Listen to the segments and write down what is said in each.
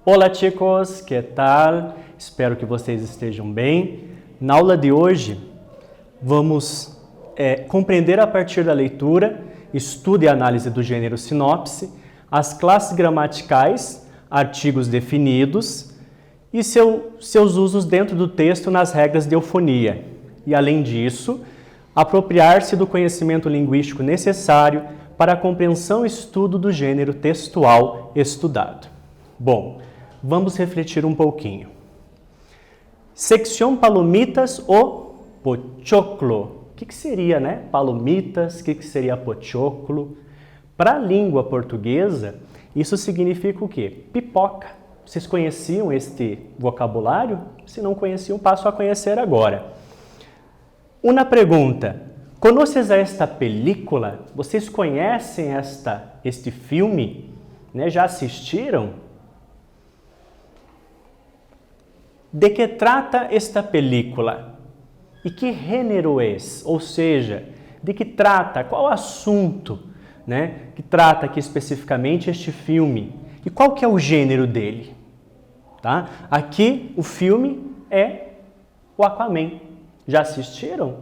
Olá chicos, que tal? Espero que vocês estejam bem. Na aula de hoje, vamos compreender a partir da leitura, estudo e análise do gênero sinopse, as classes gramaticais, artigos definidos e seus usos dentro do texto nas regras de eufonia. E além disso, apropriar-se do conhecimento linguístico necessário para a compreensão e estudo do gênero textual estudado. Bom, vamos refletir um pouquinho. Sección palomitas ou pochoclo. O que seria, né? Palomitas, o que seria pochoclo? Para a língua portuguesa, isso significa o quê? Pipoca. Vocês conheciam este vocabulário? Se não conheciam, passo a conhecer agora. Uma pergunta. Conheces esta película? Vocês conhecem este filme? Né? Já assistiram? De que trata esta película? E que gênero é? Ou seja, de que trata? Qual assunto, né, que trata aqui especificamente este filme? E qual que é o gênero dele? Tá? Aqui o filme é o Aquaman. Já assistiram?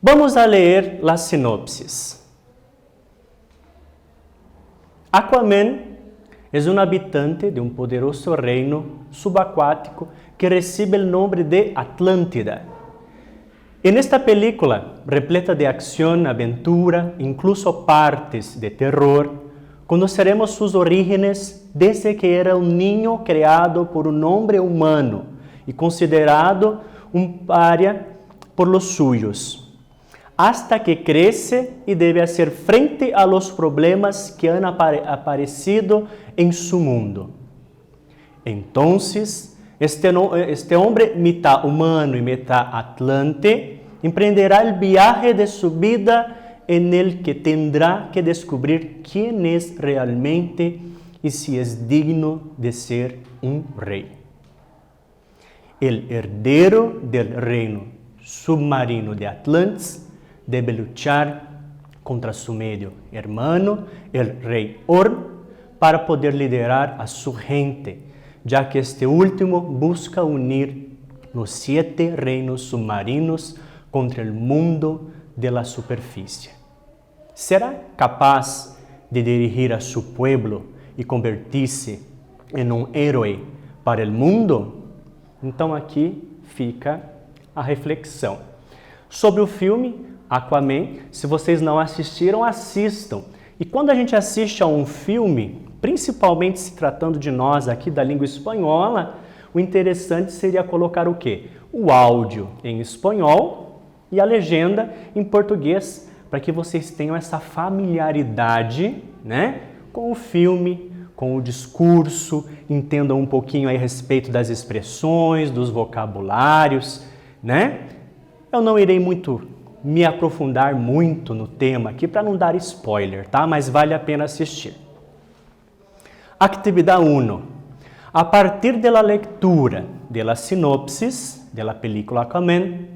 Vamos a ler as sinopses. Aquaman es un habitante de un poderoso reino subacuático que recibe el nombre de Atlántida. En esta película, repleta de acción, aventura, incluso partes de terror, conoceremos sus orígenes desde que era un niño creado por un hombre humano y considerado un paria por los suyos, hasta que crece y debe hacer frente a los problemas que han aparecido en su mundo. Entonces, este hombre mitad humano y mitad atlante emprenderá el viaje de su vida en el que tendrá que descubrir quién es realmente y si es digno de ser un rey. El heredero del reino submarino de Atlantis debe luchar contra su medio hermano, el rey Orm, para poder liderar a su gente, ya que este último busca unir los 7 reinos submarinos contra el mundo de la superficie. ¿Será capaz de dirigir a su pueblo y convertirse en un héroe para el mundo? Então aqui fica a reflexão. Sobre o filme Aquaman, se vocês não assistiram, assistam. E quando a gente assiste a um filme, principalmente se tratando de nós aqui da língua espanhola, o interessante seria colocar o quê? O áudio em espanhol e a legenda em português, para que vocês tenham essa familiaridade, né, com o filme, com o discurso, entendam um pouquinho aí a respeito das expressões, dos vocabulários, né? Eu não irei me aprofundar muito no tema aqui para não dar spoiler, tá? Mas vale a pena assistir. Actividade 1. A partir da leitura das sinopses da película Aquaman,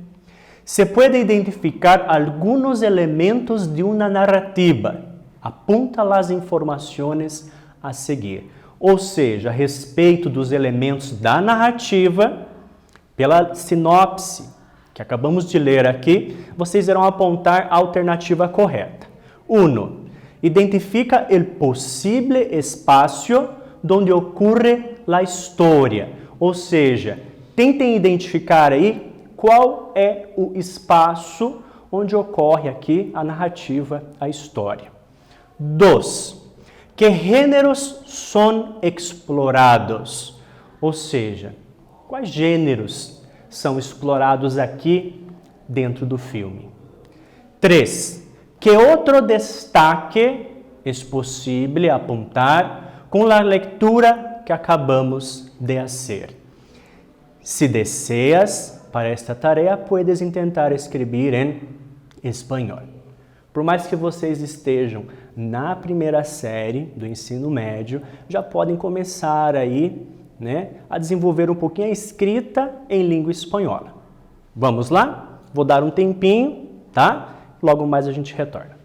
se pode identificar alguns elementos de uma narrativa. Apunta as informações a seguir. Ou seja, a respeito dos elementos da narrativa, pela sinopse que acabamos de ler aqui, vocês irão apontar a alternativa correta. 1. Identifica o possível espaço onde ocorre a história. Ou seja, tentem identificar aí qual é o espaço onde ocorre aqui a narrativa, a história. 2. Que gêneros são explorados? Ou seja, quais gêneros são explorados aqui dentro do filme? 3. Que outro destaque é possível apontar com a leitura que acabamos de fazer? Se deseas para esta tarefa, puedes tentar escrever em espanhol. Por mais que vocês estejam na primeira série do ensino médio, já podem começar aí, né, a desenvolver um pouquinho a escrita em língua espanhola. Vamos lá? Vou dar um tempinho, tá? Logo mais a gente retorna.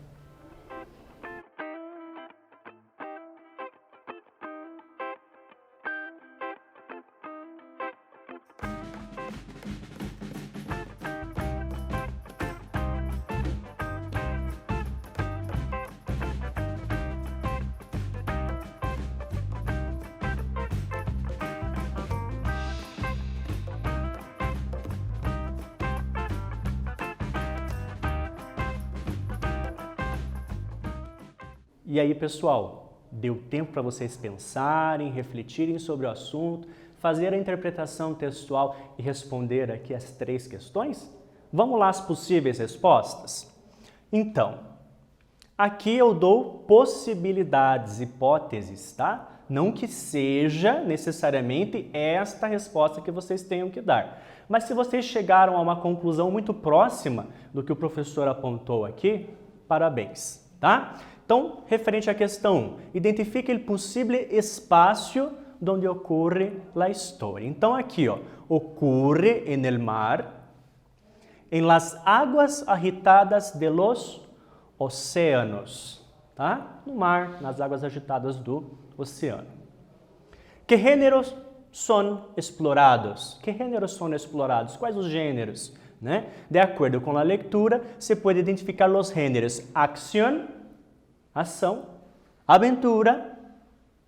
E aí, pessoal, deu tempo para vocês pensarem, refletirem sobre o assunto, fazer a interpretação textual e responder aqui as 3 questões? Vamos lá as possíveis respostas? Então, aqui eu dou possibilidades, hipóteses, tá? Não que seja necessariamente esta resposta que vocês tenham que dar. Mas se vocês chegaram a uma conclusão muito próxima do que o professor apontou aqui, parabéns, tá? Então, referente à questão 1, identifique o possível espaço onde ocorre a história. Então, aqui, ó, ocorre en el mar, en las aguas agitadas de los océanos, tá? No mar, nas águas agitadas do oceano. Que gêneros são explorados? Que gêneros são explorados? Quais os gêneros? Né? De acordo com a leitura, se pode identificar os gêneros acción, ação, aventura,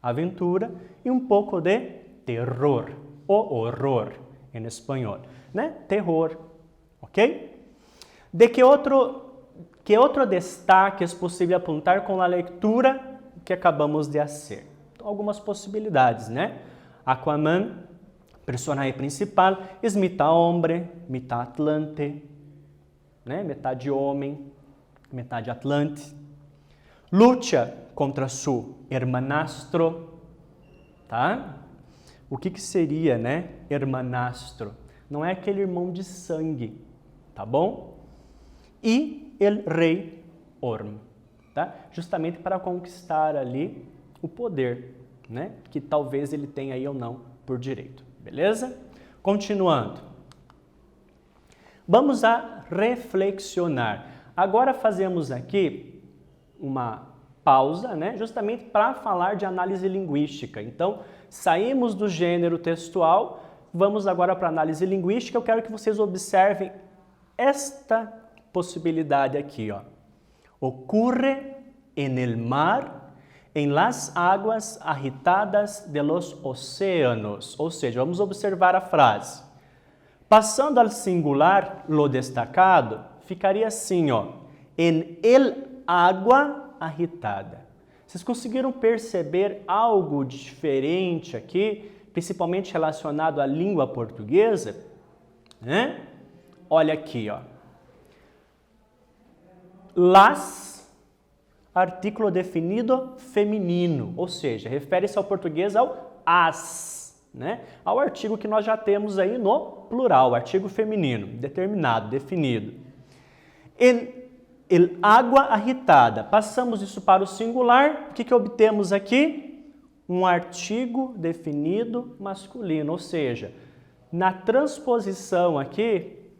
aventura e um pouco de terror, ou horror em espanhol, né? Terror, ok? De que outro destaque é possível apontar com a leitura que acabamos de fazer? Então, algumas possibilidades, né? Aquaman, personagem principal, é mitad homem, mitad atlante, né? Metade homem, metade atlante. Luta contra seu hermanastro, tá? O que seria, né? Hermanastro. Não é aquele irmão de sangue, tá bom? E el rei Orm, tá? Justamente para conquistar ali o poder, né? Que talvez ele tenha aí ou não por direito, beleza? Continuando. Vamos a reflexionar. Agora fazemos aqui uma pausa, né? Justamente para falar de análise linguística. Então, saímos do gênero textual, vamos agora para análise linguística. Eu quero que vocês observem esta possibilidade aqui, ó. Ocorre en el mar, en las aguas agitadas de los océanos. Ou seja, vamos observar a frase. Passando ao singular, lo destacado, ficaria assim, ó. En el água agitada. Vocês conseguiram perceber algo diferente aqui, principalmente relacionado à língua portuguesa? Né? Olha aqui, ó. Las, artículo definido feminino, ou seja, refere-se ao português ao as, né? Ao artigo que nós já temos aí no plural, artigo feminino, determinado, definido. El água agitada. Passamos isso para o singular. O que obtemos aqui? Um artigo definido masculino, ou seja, na transposição aqui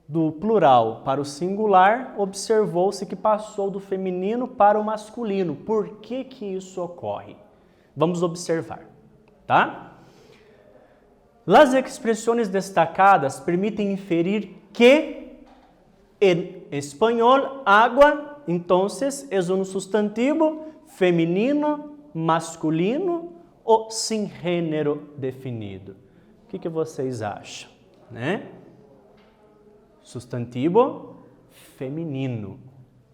do plural para o singular, observou-se que passou do feminino para o masculino. Por que isso ocorre? Vamos observar, tá? Las expressões destacadas permitem inferir que en espanhol, agua, entonces, es un sustantivo feminino, masculino ou sem gênero definido. O que vocês acham, né? Substantivo feminino,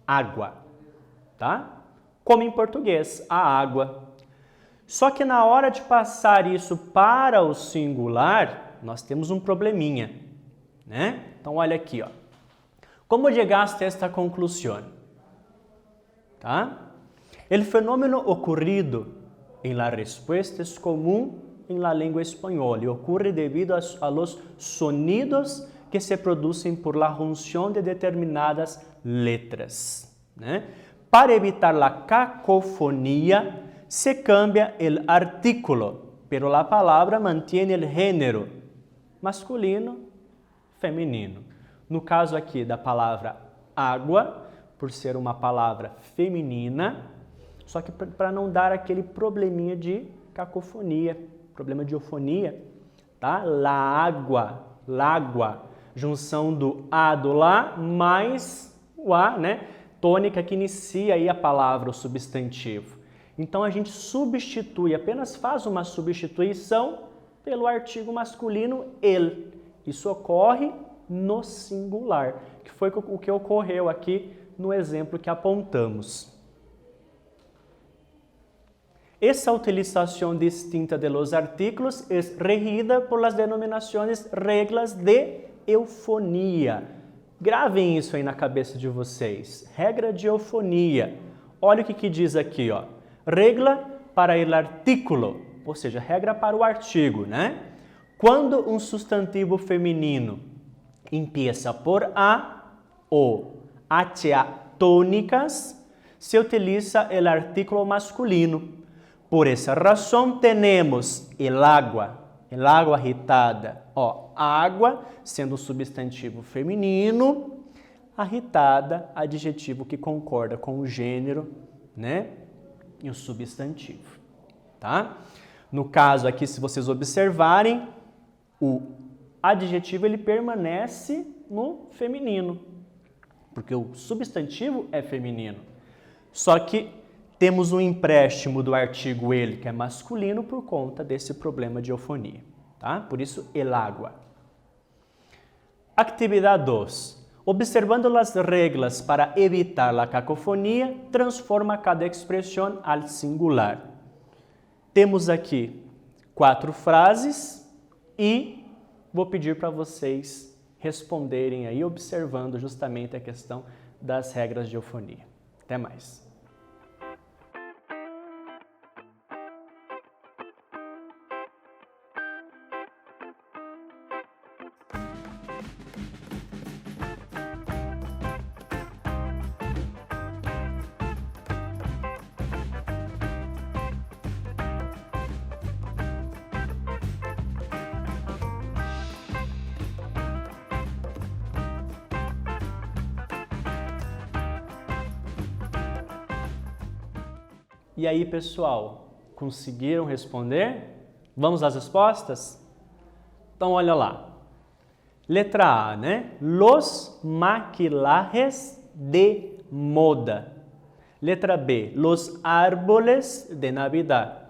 água, tá? Como em português, a água. Só que na hora de passar isso para o singular, nós temos um probleminha, né? Então, olha aqui, ó. Como chegaste a esta conclusão? ¿Tá? El fenómeno ocurrido en la respuesta es común en la lengua española y ocurre debido a los sonidos que se producen por la junción de determinadas letras, ¿né? Para evitar la cacofonía, se cambia el artículo, pero la palabra mantiene el género masculino, feminino. No caso aqui da palavra água, por ser uma palavra feminina, só que para não dar aquele probleminha de cacofonia, problema de eufonia, tá? La água, lágua, junção do a do lá mais o a, né? Tônica que inicia aí a palavra, o substantivo. Então a gente substitui, apenas faz uma substituição pelo artigo masculino el. Isso ocorre no singular, que foi o que ocorreu aqui no exemplo que apontamos. Essa utilização distinta de los artículos é regida por las denominações reglas de eufonia. Gravem isso aí na cabeça de vocês. Regra de eufonia. Olha o que diz aqui, ó. Regla para el artículo, ou seja, regra para o artigo, né? Quando um substantivo feminino empieza por A ou HA tônicas, se utiliza o artículo masculino. Por essa razão, temos el agua agitada. Ó, água, sendo substantivo feminino, agitada, adjetivo que concorda com o gênero, né? E o substantivo, tá? No caso aqui, se vocês observarem, o adjetivo ele permanece no feminino, porque o substantivo é feminino. Só que temos um empréstimo do artigo ele, que é masculino, por conta desse problema de eufonia, tá? Por isso, el agua. Atividade 2. Observando as regras para evitar a cacofonia, transforma cada expressão al singular. Temos aqui 4 frases e vou pedir para vocês responderem aí, observando justamente a questão das regras de eufonia. Até mais. E aí, pessoal, conseguiram responder? Vamos às respostas? Então, olha lá. Letra A, né? Los maquillajes de moda. Letra B, los árboles de Navidad.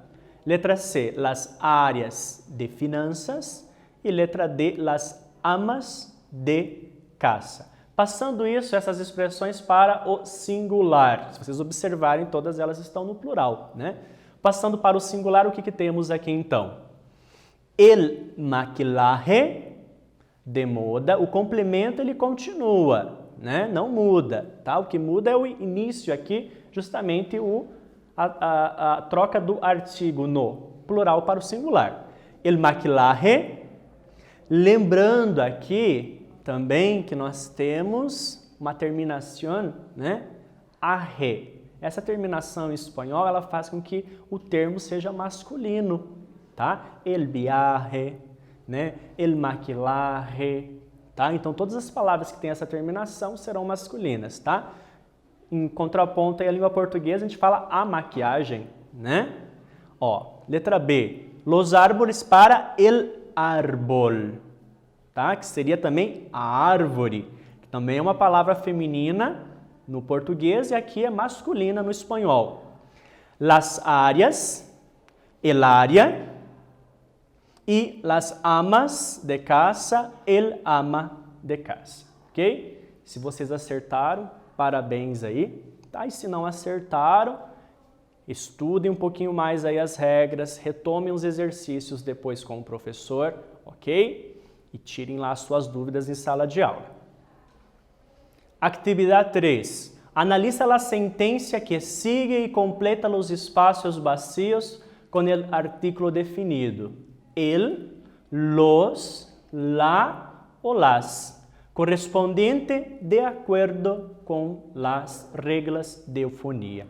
Letra C, las áreas de finanças. E letra D, las amas de casa. Passando isso, essas expressões para o singular. Se vocês observarem, todas elas estão no plural, né? Passando para o singular, o que temos aqui então? El maquillaje de moda, o complemento ele continua, né? Não muda, tá? O que muda é o início aqui, justamente a troca do artigo no plural para o singular. El maquillaje, lembrando aqui também que nós temos uma terminação, né? Arre. Essa terminação em espanhol, ela faz com que o termo seja masculino, tá? El viaje, né? El maquillaje, tá? Então, todas as palavras que têm essa terminação serão masculinas, tá? Em contraponto aí, a língua portuguesa, a gente fala a maquiagem, né? Ó, letra B. Los árboles para el árbol. Tá? Que seria também a árvore, que também é uma palavra feminina no português e aqui é masculina no espanhol. Las áreas, el área, e las amas de casa, el ama de casa, ok? Se vocês acertaram, parabéns aí, tá? E se não acertaram, estudem um pouquinho mais aí as regras, retomem os exercícios depois com o professor, ok? E tirem lá as suas dúvidas em sala de aula. Atividade 3. Analiza a sentença que sigue e completa os espaços vazios com o artículo definido. El, los, la ou las, correspondente de acordo com as regras de eufonia.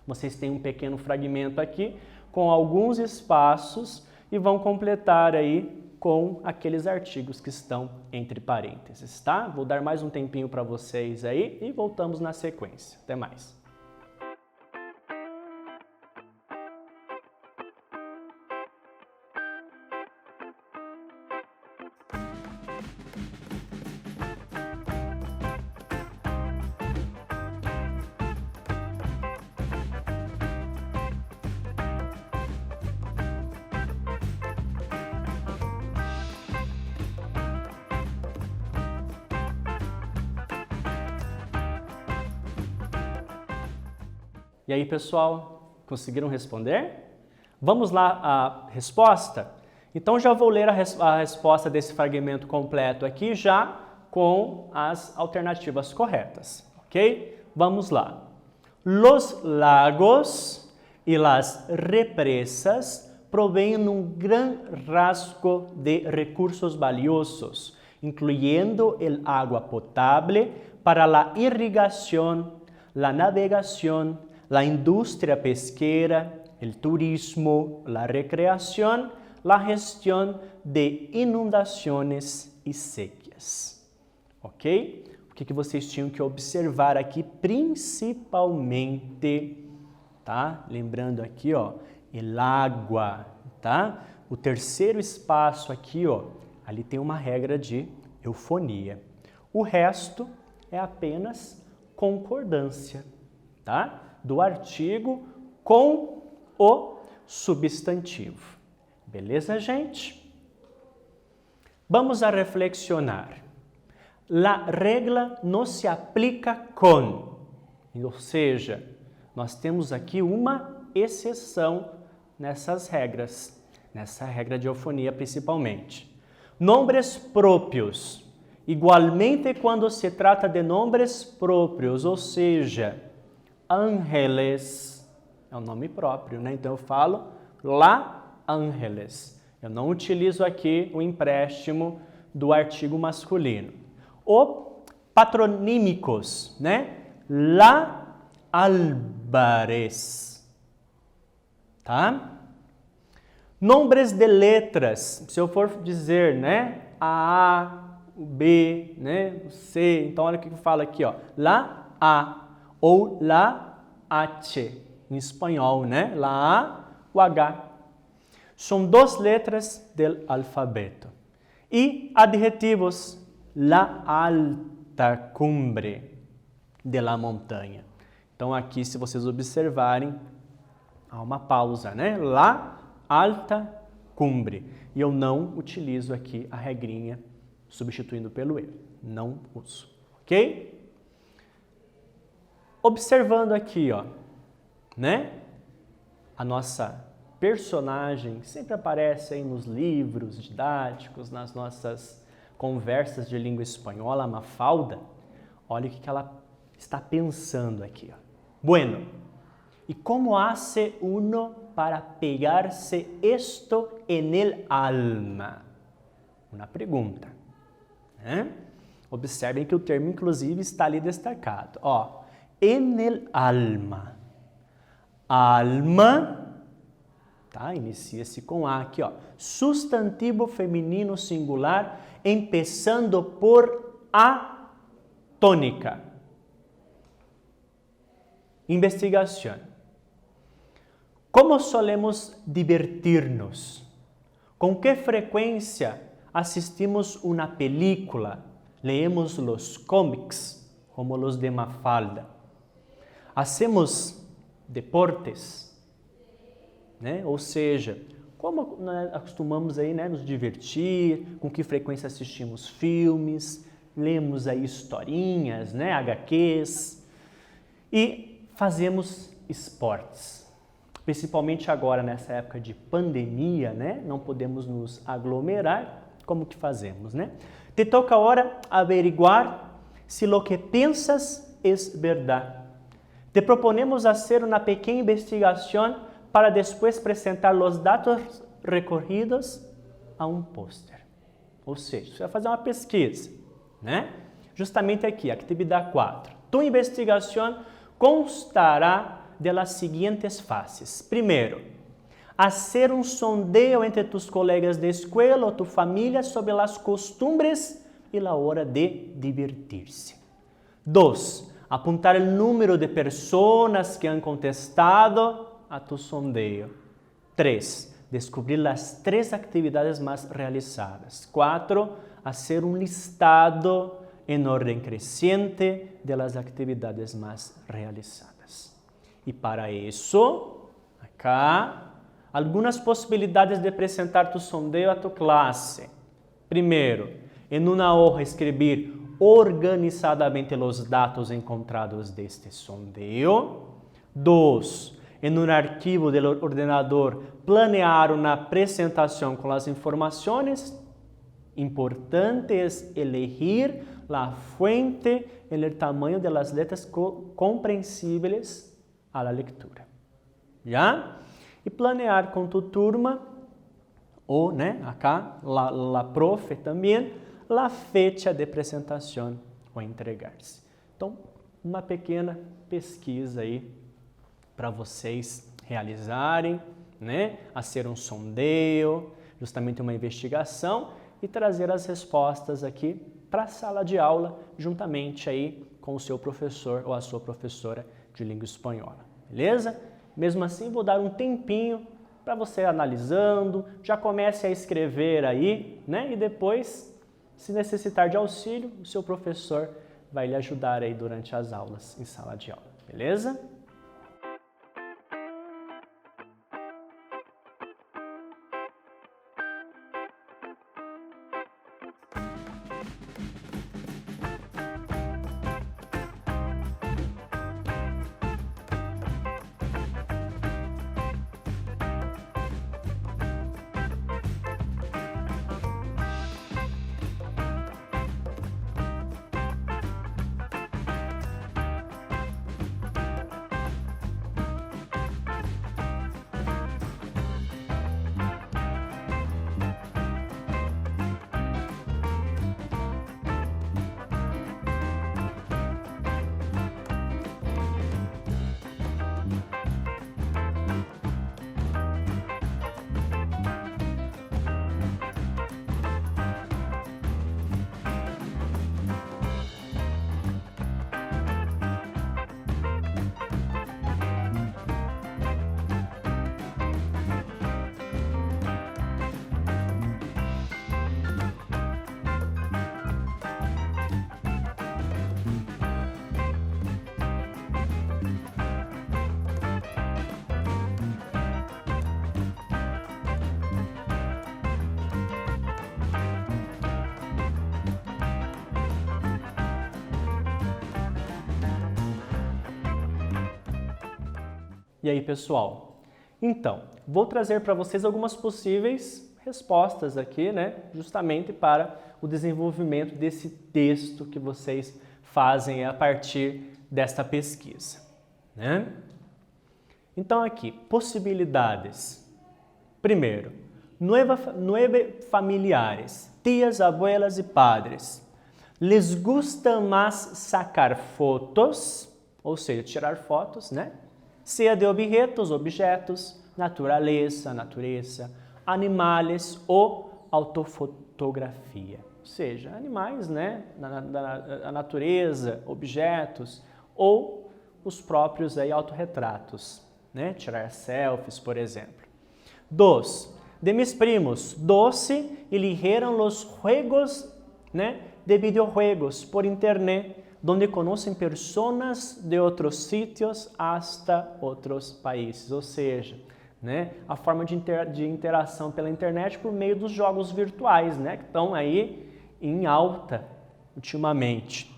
Vocês têm um pequeno fragmento aqui com alguns espaços e vão completar aí com aqueles artigos que estão entre parênteses, tá? Vou dar mais um tempinho para vocês aí e voltamos na sequência. Até mais. E aí, pessoal, conseguiram responder? Vamos lá a resposta? Então já vou ler a resposta desse fragmento completo aqui já com as alternativas corretas, ok? Vamos lá. Los lagos y las represas proveen un gran rasgo de recursos valiosos, incluyendo el agua potable para la irrigación, la navegación, la industria pesquera, el turismo, la recreación, la gestión de inundaciones y sequías. Ok? O que vocês tinham que observar aqui principalmente, tá? Lembrando aqui, ó, el agua, tá? O terceiro espaço aqui, ó, ali tem uma regra de eufonia. O resto é apenas concordância, tá? Do artigo com o substantivo. Beleza, gente? Vamos a reflexionar. La regla não se aplica com, ou seja, nós temos aqui uma exceção nessas regras, nessa regra de eufonia principalmente. Nombres próprios, igualmente quando se trata de nombres próprios, ou seja, ángeles, é um nome próprio, né? Então eu falo la ángeles. Eu não utilizo aqui o empréstimo do artigo masculino. Ou patronímicos, né? La Álvarez, tá? Nombres de letras, se eu for dizer, né? A, o B, né? O C, então olha o que eu falo aqui, ó. La A ou la H, em espanhol, né? La A, o H. São duas letras do alfabeto. E adjetivos, la alta cumbre de la montanha. Então aqui, se vocês observarem, há uma pausa, né? La alta cumbre. E eu não utilizo aqui a regrinha substituindo pelo ele. Não uso, ok? Observando aqui, ó, né? A nossa personagem sempre aparece aí nos livros didáticos, nas nossas conversas de língua espanhola, Mafalda. Olha o que ela está pensando aqui, ó. Bueno, ¿y cómo hace uno para pegarse esto en el alma? Uma pergunta, né? Observem que o termo, inclusive, está ali destacado. Ó, en el alma. Alma, tá? Inicia-se com A aqui, ó. Substantivo feminino singular, empezando por A tônica. Investigação. Como solemos divertir-nos? Com que frequência assistimos uma película? Leemos os cómics, como os de Mafalda. Hacemos deportes, né? Ou seja, como nós acostumamos aí, né, nos divertir, com que frequência assistimos filmes, lemos aí historinhas, né, HQs, e fazemos esportes. Principalmente agora, nessa época de pandemia, né, não podemos nos aglomerar, como que fazemos, né? Te toca agora averiguar se lo que pensas es verdade. Te proponemos hacer una pequeña investigación para después presentar los datos recorridos a um pôster. Ou seja, você vai fazer uma pesquisa, né? Justamente aqui, atividade 4. Tu investigação constará de las seguintes fases. Primeiro, hacer um sondeo entre tus colegas de escola ou tu família sobre as costumbres e a hora de divertir-se. 2. Apuntar o número de pessoas que han contestado a tu sondeo. 3. Descobrir as 3 atividades mais realizadas. 4. Hacer um listado em ordem crescente de las atividades mais realizadas. E para isso, acá, algumas possibilidades de apresentar tu sondeo a tu classe. Primeiro, em uma hoja escrever organizadamente os dados encontrados deste sondeo. 2. em um arquivo do ordenador, planear uma apresentação com as informações, importante é elegir a fuente em el tamanho de las letras compreensíveis a la lectura. ¿Ya? E planear com tu turma, ou, né, acá, la profe também, la fecha de apresentação ou entregar-se. Então, uma pequena pesquisa aí para vocês realizarem, né, a ser um sondeio, justamente uma investigação e trazer as respostas aqui para a sala de aula, juntamente aí com o seu professor ou a sua professora de língua espanhola, beleza? Mesmo assim, vou dar um tempinho para você analisando, já comece a escrever aí, né? E depois, se necessitar de auxílio, o seu professor vai lhe ajudar aí durante as aulas em sala de aula, beleza? E aí, pessoal? Então, vou trazer para vocês algumas possíveis respostas aqui, né? Justamente para o desenvolvimento desse texto que vocês fazem a partir desta pesquisa, né? Então, aqui, possibilidades. Primeiro, nueve familiares, tias, abuelas e padres. Les gusta más sacar fotos, ou seja, tirar fotos, né? Seja de objetos, natureza, animais ou autofotografia. Ou seja, animais, né? A natureza, objetos ou os próprios aí, autorretratos, né? Tirar selfies, por exemplo. 2. De mis primos, doce eligieron los juegos, né? De videojuegos por internet, donde conhecem pessoas de outros sítios hasta outros países. Ou seja, né, a forma de interação pela internet por meio dos jogos virtuais, né, que estão aí em alta ultimamente.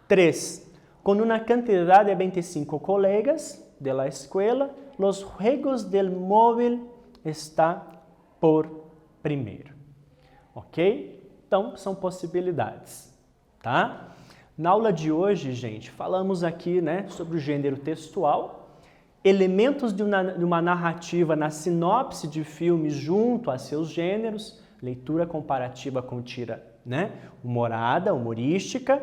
3. Com uma quantidade de 25 colegas de la escuela, los juegos del móvil está por primeiro. Ok? Então, são possibilidades, tá? Na aula de hoje, gente, falamos aqui, né, sobre o gênero textual, elementos de uma narrativa na sinopse de filmes junto a seus gêneros, leitura comparativa com tira, né, humorada, humorística,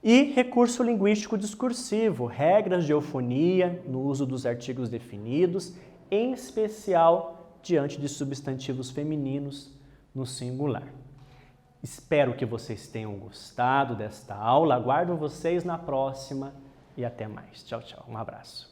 e recurso linguístico discursivo, regras de eufonia no uso dos artigos definidos, em especial diante de substantivos femininos no singular. Espero que vocês tenham gostado desta aula. Aguardo vocês na próxima e até mais. Tchau, tchau. Um abraço.